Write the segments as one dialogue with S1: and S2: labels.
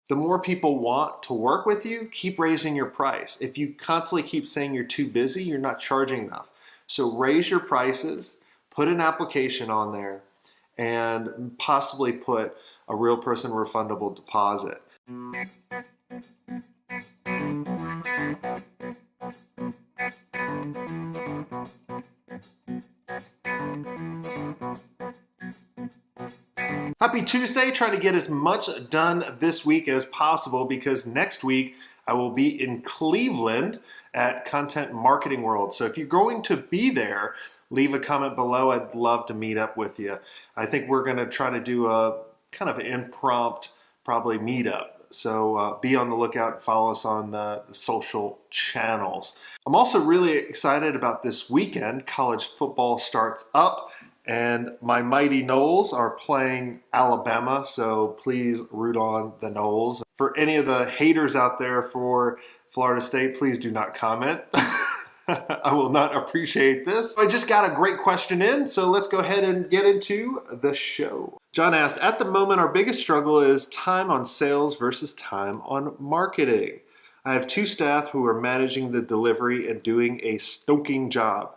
S1: The more people want to work with you, keep raising your price. If you constantly keep saying you're too busy, you're not charging enough. So raise your prices, put an application on there, and possibly put a real person refundable deposit. Happy Tuesday. Try to get as much done this week as possible because next week I will be in Cleveland at Content Marketing World. So if you're going to be there, leave a comment below. I'd love to meet up with you. I think we're going to try to do a kind of impromptu, probably meetup. So be on the lookout and follow us on the social channels. I'm also really excited about this weekend. College football starts up and my mighty Noles are playing Alabama. So please root on the Noles. For any of the haters out there for Florida State, please do not comment. I will not appreciate this. I just got a great question in, so let's go ahead and get into the show. John asked, at the moment, our biggest struggle is time on sales versus time on marketing. I have 2 staff who are managing the delivery and doing a stoking job.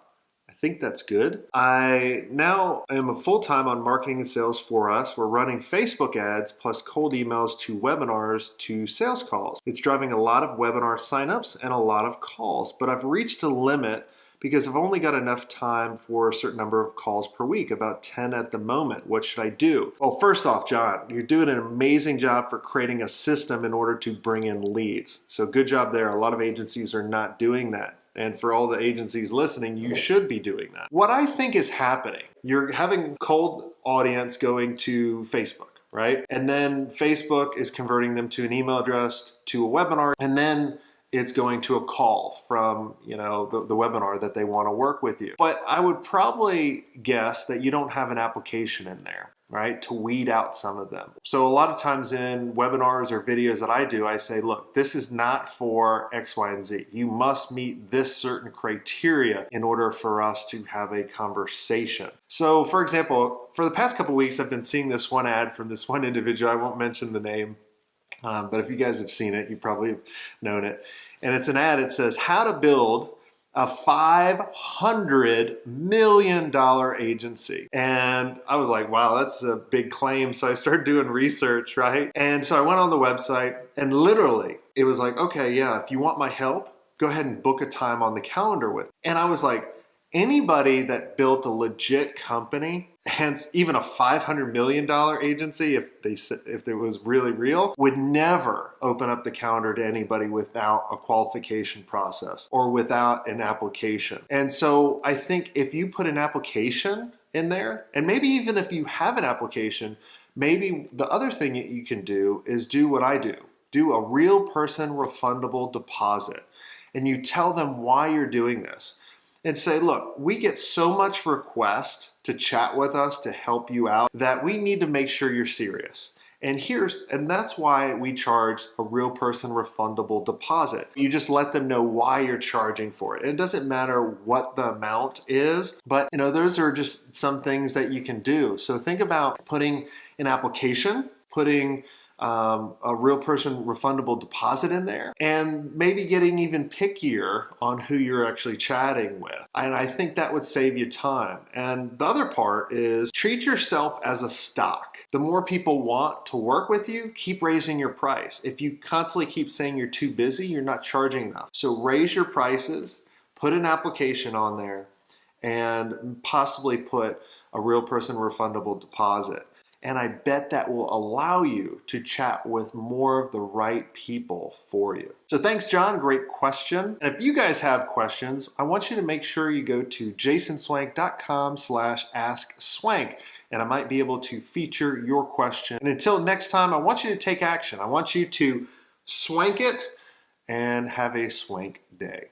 S1: I think that's good. I now am full-time on marketing and sales for us. We're running Facebook ads plus cold emails to webinars to sales calls. It's driving a lot of webinar signups and a lot of calls, but I've reached a limit because I've only got enough time for a certain number of calls per week, about 10 at the moment. What should I do? Well, first off, John, you're doing an amazing job for creating a system in order to bring in leads. So good job there. A lot of agencies are not doing that. And for all the agencies listening, you should be doing that. What I think is happening, you're having cold audience going to Facebook, right? And then Facebook is converting them to an email address, to a webinar, and then it's going to a call from, the webinar that they want to work with you. But I would probably guess that you don't have an application in there, right, to weed out some of them. So a lot of times in webinars or videos that I do, I say, look, this is not for X, Y, and Z. You must meet this certain criteria in order for us to have a conversation. So for example, for the past couple weeks, I've been seeing this one ad from this one individual. I won't mention the name. But if you guys have seen it, you probably have known it. And it's an ad. It says, how to build a $500 million agency. And I was like, wow, that's a big claim. So I started doing research, right? And so I went on the website and literally it was like, okay, yeah, if you want my help, go ahead and book a time on the calendar with me. And I was like, anybody that built a legit company, hence even a $500 million agency, if it was really real, would never open up the calendar to anybody without a qualification process or without an application. And so I think if you put an application in there, and maybe even if you have an application, maybe the other thing that you can do is do what I do. Do a real person refundable deposit. And you tell them why you're doing this. And say, look, we get so much request to chat with us to help you out that we need to make sure you're serious. And that's why we charge a real person refundable deposit. You just let them know why you're charging for it. It doesn't matter what the amount is, but those are just some things that you can do. So think about putting an application, putting a real person refundable deposit in there, and maybe getting even pickier on who you're actually chatting with. And I think that would save you time. And the other part is treat yourself as a stock. The more people want to work with you, keep raising your price. If you constantly keep saying you're too busy, you're not charging enough. So raise your prices, put an application on there, and possibly put a real person refundable deposit. And I bet that will allow you to chat with more of the right people for you. So thanks, John. Great question. And if you guys have questions, I want you to make sure you go to jasonswenk.com/askswenk, and I might be able to feature your question. And until next time, I want you to take action. I want you to swank it and have a swank day.